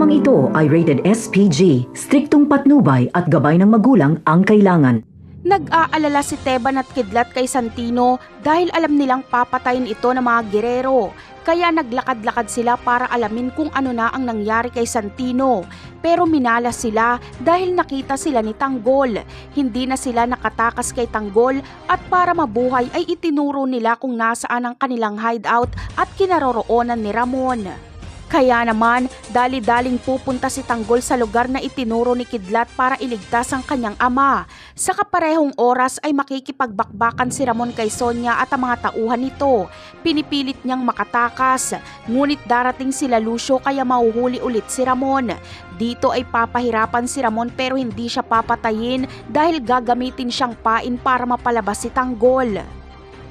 Programang ito ay rated SPG, striktong patnubay at gabay ng magulang ang kailangan. Nag-aalala si Teban at Kidlat kay Santino dahil alam nilang papatayin ito ng mga gerero. Kaya naglakad-lakad sila para alamin kung ano na ang nangyari kay Santino. Pero minalas sila dahil nakita sila ni Tanggol. Hindi na sila nakatakas kay Tanggol at para mabuhay ay itinuro nila kung nasaan ang kanilang hideout at kinaroroonan ni Ramon. Kaya naman, dali-daling pupunta si Tanggol sa lugar na itinuro ni Kidlat para iligtas ang kanyang ama. Sa kaparehong oras ay makikipagbakbakan si Ramon kay Sonia at ang mga tauhan nito. Pinipilit niyang makatakas, ngunit darating sila Lucio kaya mahuhuli ulit si Ramon. Dito ay papahirapan si Ramon pero hindi siya papatayin dahil gagamitin siyang pain para mapalabas si Tanggol.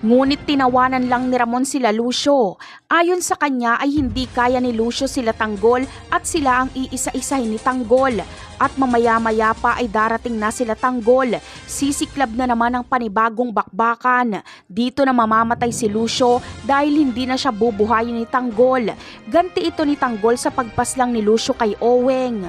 Ngunit tinawanan lang ni Ramon sila Lucio. Ayon sa kanya ay hindi kaya ni Lucio sila Tanggol at sila ang iisa-isahin ni Tanggol. At mamaya-maya pa ay darating na sila Tanggol. Sisiklab na naman ang panibagong bakbakan. Dito na mamamatay si Lucio dahil hindi na siya bubuhayin ni Tanggol. Ganti ito ni Tanggol sa pagpaslang ni Lucio kay Oweng.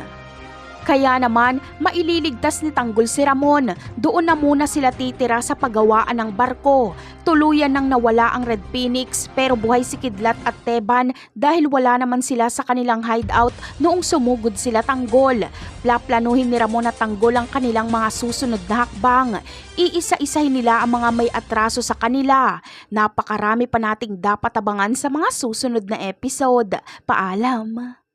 Kaya naman, maililigtas ni Tanggol si Ramon. Doon na muna sila titira sa paggawaan ng barko. Tuluyan nang nawala ang Red Phoenix pero buhay si Kidlat at Teban dahil wala naman sila sa kanilang hideout noong sumugod sila Tanggol. Plaplanuhin ni Ramon at Tanggol ang kanilang mga susunod na hakbang. Iisa-isahin nila ang mga may atraso sa kanila. Napakarami pa nating dapat abangan sa mga susunod na episode. Paalam!